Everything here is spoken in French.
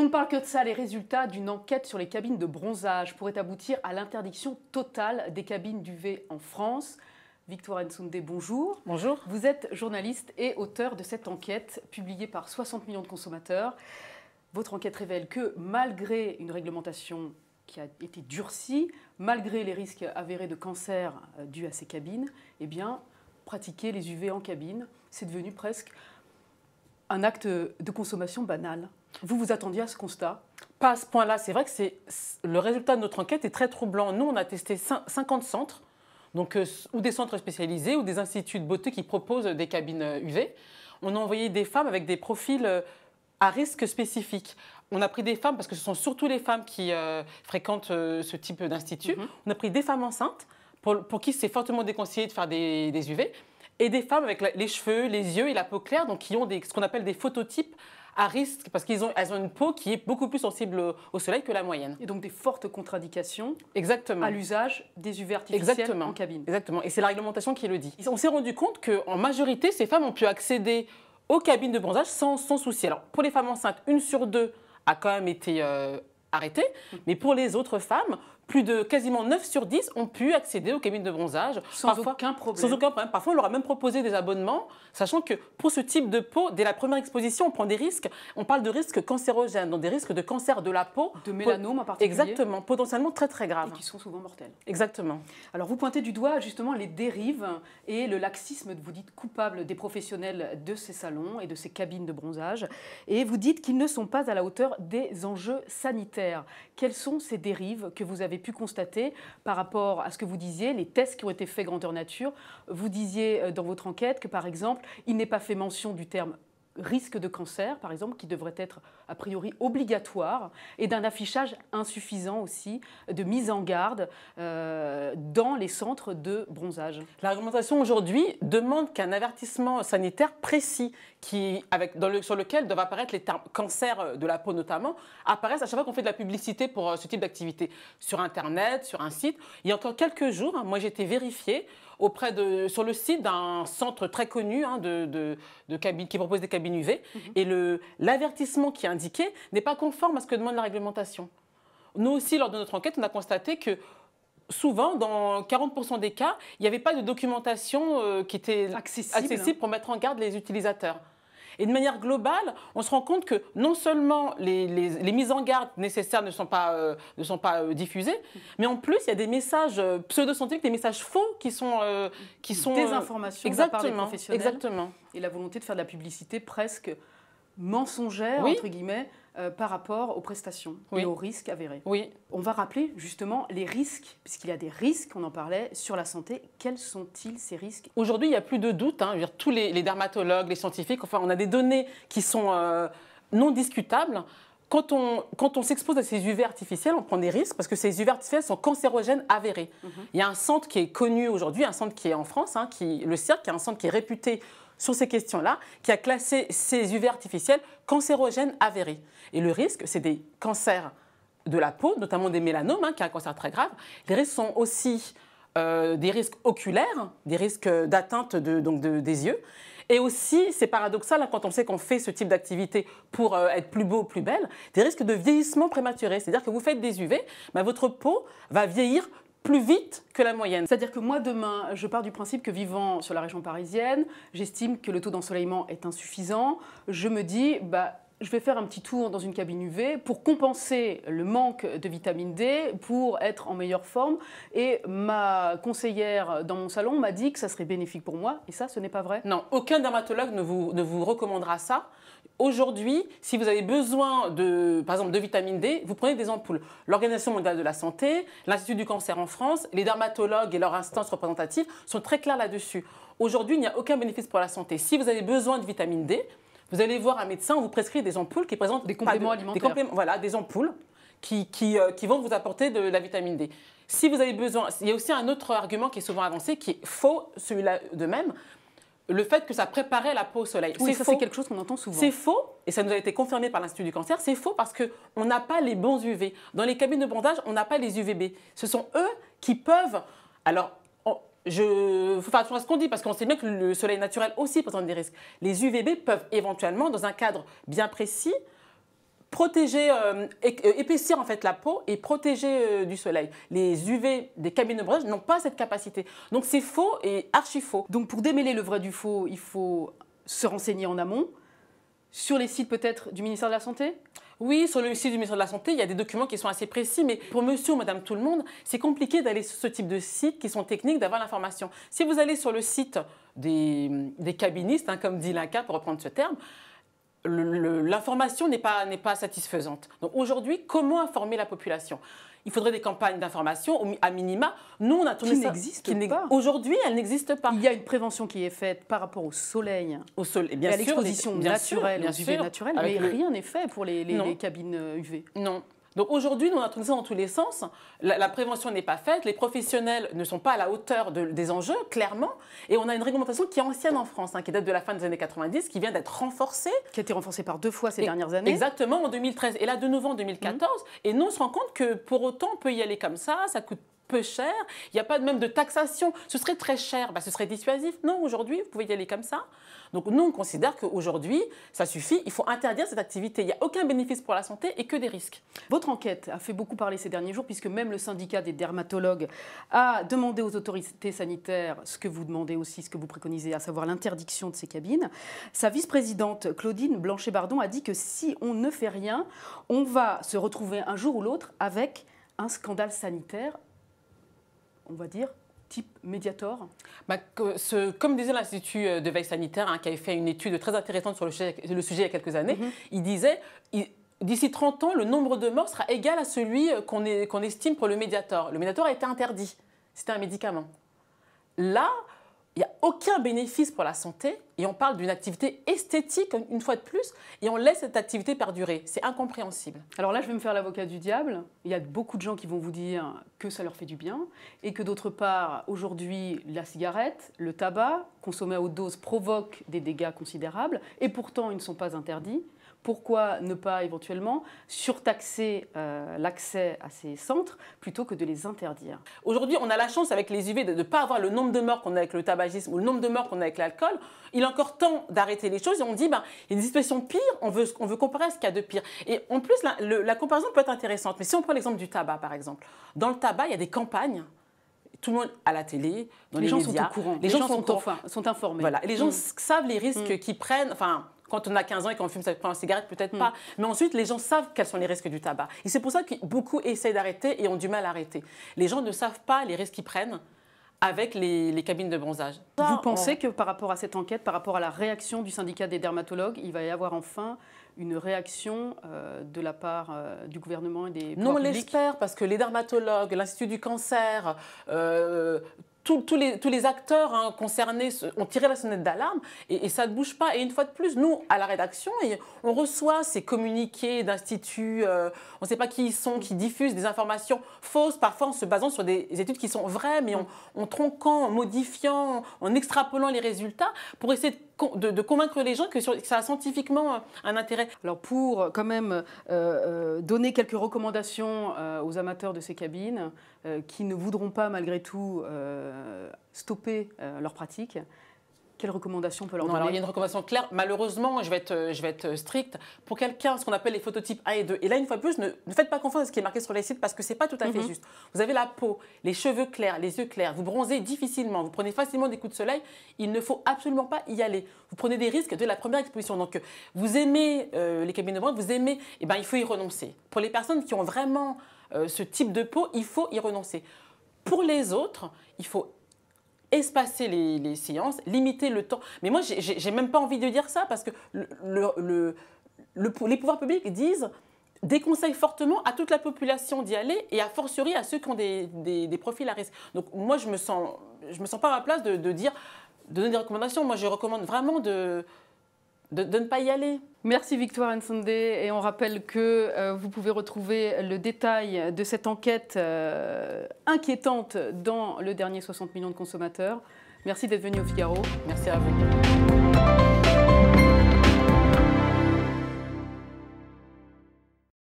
On ne parle que de ça, les résultats d'une enquête sur les cabines de bronzage pourraient aboutir à l'interdiction totale des cabines d'UV en France. Victoire Nsoundé, bonjour. Bonjour. Vous êtes journaliste et auteur de cette enquête publiée par 60 millions de consommateurs. Votre enquête révèle que malgré une réglementation qui a été durcie, malgré les risques avérés de cancer dus à ces cabines, eh bien, pratiquer les UV en cabine, c'est devenu presque un acte de consommation banal. Vous vous attendiez à ce constat? Pas à ce point-là. C'est vrai que le résultat de notre enquête est très troublant. Nous, on a testé 50 centres, donc, ou des centres spécialisés ou des instituts de beauté qui proposent des cabines UV. On a envoyé des femmes avec des profils à risque spécifique. On a pris des femmes, parce que ce sont surtout les femmes qui fréquentent ce type d'institut. On a pris des femmes enceintes pour qui c'est fortement déconseillé de faire des UV, et des femmes avec les cheveux, les yeux et la peau claire, donc qui ont ce qu'on appelle des phototypes à risque, parce qu'elles ont une peau qui est beaucoup plus sensible au soleil que la moyenne. Et donc des fortes contre-indications à l'usage des UV artificiels en cabine. Exactement, et c'est la réglementation qui le dit. On s'est rendu compte qu'en majorité, ces femmes ont pu accéder aux cabines de bronzage sans souci. Alors, pour les femmes enceintes, 1 sur 2 a quand même été arrêtée, mais pour les autres femmes, plus de quasiment 9 sur 10 ont pu accéder aux cabines de bronzage. Sans aucun problème. Sans aucun problème. Parfois, on leur a même proposé des abonnements, sachant que pour ce type de peau, dès la première exposition, on prend des risques. On parle de risques cancérogènes, donc des risques de cancer de la peau. De mélanome en particulier. Exactement, potentiellement très très graves. Et qui sont souvent mortels. Exactement. Alors vous pointez du doigt justement les dérives et le laxisme, vous dites coupable des professionnels de ces salons et de ces cabines de bronzage. Et vous dites qu'ils ne sont pas à la hauteur des enjeux sanitaires. Quelles sont ces dérives que vous avez pu constater par rapport à ce que vous disiez, les tests qui ont été faits grandeur nature? Vous disiez dans votre enquête que par exemple, il n'est pas fait mention du terme risque de cancer, par exemple, qui devrait être a priori obligatoire, et d'un affichage insuffisant aussi, de mise en garde dans les centres de bronzage. La réglementation aujourd'hui demande qu'un avertissement sanitaire précis, sur lequel doivent apparaître les termes cancer de la peau notamment, apparaissent à chaque fois qu'on fait de la publicité pour ce type d'activité, sur Internet, sur un site. Il y a encore quelques jours, moi j'ai été vérifiée sur le site d'un centre très connu qui propose des cabines UV. Et l'avertissement qui est indiqué n'est pas conforme à ce que demande la réglementation. Nous aussi, lors de notre enquête, on a constaté que souvent, dans 40% des cas, il n'y avait pas de documentation qui était accessible pour mettre en garde les utilisateurs. Et de manière globale, on se rend compte que non seulement les mises en garde nécessaires ne sont pas diffusées, mais en plus, il y a des messages pseudo-scientifiques, des messages faux qui sont des informations de la part des professionnels. Exactement. Et la volonté de faire de la publicité presque mensongère, entre guillemets, par rapport aux prestations et aux risques avérés. Oui. On va rappeler justement les risques, puisqu'il y a des risques, on en parlait, sur la santé. Quels sont-ils ces risques? Aujourd'hui, il n'y a plus de doute. Tous les dermatologues, les scientifiques, enfin, on a des données qui sont non discutables. Quand on s'expose à ces UV artificiels, on prend des risques parce que ces UV artificiels sont cancérogènes avérés. Il y a un centre qui est connu aujourd'hui, un centre qui est en France, le CIRC, qui est un centre qui est réputé sur ces questions-là, qui a classé ces UV artificiels cancérogènes avérés. Et le risque, c'est des cancers de la peau, notamment des mélanomes, qui est un cancer très grave. Les risques sont aussi des risques oculaires, des risques d'atteinte des yeux. Et aussi, c'est paradoxal quand on sait qu'on fait ce type d'activité pour être plus beau, plus belle, des risques de vieillissement prématuré. C'est-à-dire que vous faites des UV, votre peau va vieillir plus vite que la moyenne. C'est-à-dire que moi, demain, je pars du principe que vivant sur la région parisienne, j'estime que le taux d'ensoleillement est insuffisant. Je me dis, je vais faire un petit tour dans une cabine UV pour compenser le manque de vitamine D, pour être en meilleure forme. Et ma conseillère dans mon salon m'a dit que ça serait bénéfique pour moi. Et ça, ce n'est pas vrai? Non, aucun dermatologue ne vous recommandera ça. Aujourd'hui, si vous avez besoin, par exemple, de vitamine D, vous prenez des ampoules. L'Organisation mondiale de la santé, l'Institut du cancer en France, les dermatologues et leurs instances représentatives sont très clairs là-dessus. Aujourd'hui, il n'y a aucun bénéfice pour la santé. Si vous avez besoin de vitamine D, vous allez voir un médecin, on vous prescrit des ampoules qui présentent des compléments alimentaires. Voilà, des ampoules qui vont vous apporter de la vitamine D. Si vous avez besoin, il y a aussi un autre argument qui est souvent avancé, qui est faux, celui-là de même, le fait que ça préparait la peau au soleil. Oui, c'est quelque chose qu'on entend souvent. C'est faux, et ça nous a été confirmé par l'Institut du cancer, c'est faux parce qu'on n'a pas les bons UV. Dans les cabines de bronzage, on n'a pas les UVB. Ce sont eux qui peuvent... Alors, il faut faire attention à ce qu'on dit, parce qu'on sait bien que le soleil naturel aussi présente des risques. Les UVB peuvent éventuellement, dans un cadre bien précis, protéger, épaissir en fait la peau et protéger du soleil. Les UV des cabines de bronzage n'ont pas cette capacité. Donc c'est faux et archi faux. Donc pour démêler le vrai du faux, il faut se renseigner en amont, sur les sites peut-être du ministère de la Santé? Oui, sur le site du ministère de la Santé, il y a des documents qui sont assez précis, mais pour monsieur ou madame tout le monde, c'est compliqué d'aller sur ce type de sites qui sont techniques, d'avoir l'information. Si vous allez sur le site des cabinistes, hein, comme dit l'INCa, pour reprendre ce terme, l'information n'est pas satisfaisante. Donc aujourd'hui, comment informer la population? Il faudrait des campagnes d'information, à minima. Nous, on a tourné qui ça. n'existe pas. Aujourd'hui, elle n'existe pas. Il y a une prévention qui est faite par rapport au soleil, bien et à sûr, l'exposition naturelle, aux UV naturels, mais rien n'est fait pour les cabines UV. Non. Donc aujourd'hui, nous, on a tourné ça dans tous les sens. La prévention n'est pas faite, les professionnels ne sont pas à la hauteur des enjeux, clairement. Et on a une réglementation qui est ancienne en France, hein, qui date de la fin des années 90, qui vient d'être renforcée. Qui a été renforcée par 2 fois ces dernières années. Exactement, en 2013 et là de nouveau en 2014. Et nous, on se rend compte que pour autant, on peut y aller comme ça coûte peu cher. Il n'y a pas même de taxation. Ce serait très cher, ce serait dissuasif. Non, aujourd'hui, vous pouvez y aller comme ça. Donc nous, on considère qu'aujourd'hui, ça suffit. Il faut interdire cette activité. Il n'y a aucun bénéfice pour la santé et que des risques. Votre enquête a fait beaucoup parler ces derniers jours, puisque même le syndicat des dermatologues a demandé aux autorités sanitaires ce que vous demandez aussi, ce que vous préconisez, à savoir l'interdiction de ces cabines. Sa vice-présidente, Claudine Blanchet-Bardon, a dit que si on ne fait rien, on va se retrouver un jour ou l'autre avec un scandale sanitaire, on va dire, type Mediator? Comme disait l'Institut de veille sanitaire, hein, qui avait fait une étude très intéressante sur le sujet il y a quelques années, il disait d'ici 30 ans, le nombre de morts sera égal à celui qu'on estime pour le Mediator. Le Mediator a été interdit. C'était un médicament. Là, il n'y a aucun bénéfice pour la santé et on parle d'une activité esthétique, une fois de plus, et on laisse cette activité perdurer. C'est incompréhensible. Alors là, je vais me faire l'avocat du diable. Il y a beaucoup de gens qui vont vous dire que ça leur fait du bien et que d'autre part, aujourd'hui, la cigarette, le tabac, consommés à haute dose, provoquent des dégâts considérables et pourtant, ils ne sont pas interdits. Pourquoi ne pas éventuellement surtaxer l'accès à ces centres plutôt que de les interdire? Aujourd'hui, on a la chance avec les UV de ne pas avoir le nombre de morts qu'on a avec le tabagisme ou le nombre de morts qu'on a avec l'alcool. Il est encore temps d'arrêter les choses et on dit il y a des situations pires, on veut comparer à ce qu'il y a de pire. Et en plus, la comparaison peut être intéressante. Mais si on prend l'exemple du tabac, par exemple, dans le tabac, il y a des campagnes. Tout le monde à la télé, dans les médias. Sont au courant. Les gens sont informés. Voilà. Et les gens savent les risques qu'ils prennent. Enfin, quand on a 15 ans et qu'on fume sa cigarette, peut-être pas. Mais ensuite, les gens savent quels sont les risques du tabac. Et c'est pour ça que beaucoup essayent d'arrêter et ont du mal à arrêter. Les gens ne savent pas les risques qu'ils prennent avec les cabines de bronzage. Vous pensez que par rapport à cette enquête, par rapport à la réaction du syndicat des dermatologues, il va y avoir enfin une réaction de la part du gouvernement et des pouvoirs publics? Non, on l'espère, parce que les dermatologues, l'Institut du cancer, tous les acteurs concernés ont tiré la sonnette d'alarme et ça ne bouge pas. Et une fois de plus, nous, à la rédaction, on reçoit ces communiqués d'instituts, on ne sait pas qui ils sont, qui diffusent des informations fausses, parfois en se basant sur des études qui sont vraies, mais en tronquant, en modifiant, en extrapolant les résultats pour essayer de convaincre les gens que ça a scientifiquement un intérêt. Alors pour quand même donner quelques recommandations aux amateurs de ces cabines qui ne voudront pas malgré tout stopper leur pratique, quelles recommandations on peut leur donner? Alors, il y a une recommandation claire. Malheureusement, je vais être stricte. Pour quelqu'un, ce qu'on appelle les phototypes 1 et 2. Et là, une fois de plus, ne faites pas confiance à ce qui est marqué sur les sites parce que ce n'est pas tout à fait juste. Vous avez la peau, les cheveux clairs, les yeux clairs. Vous bronzez difficilement. Vous prenez facilement des coups de soleil. Il ne faut absolument pas y aller. Vous prenez des risques de la première exposition. Donc, vous aimez les cabines de bronzage, vous aimez, il faut y renoncer. Pour les personnes qui ont vraiment ce type de peau, il faut y renoncer. Pour les autres, il faut espacer les séances, limiter le temps. Mais moi, j'ai même pas envie de dire ça parce que les pouvoirs publics déconseillent fortement à toute la population d'y aller et a fortiori à ceux qui ont des profils à risque. Donc moi, je me sens pas à ma place de donner des recommandations. Moi, je recommande vraiment de ne pas y aller. Merci Victoire Nsondé et on rappelle que vous pouvez retrouver le détail de cette enquête inquiétante dans le dernier 60 millions de consommateurs. Merci d'être venu au Figaro. Merci à vous.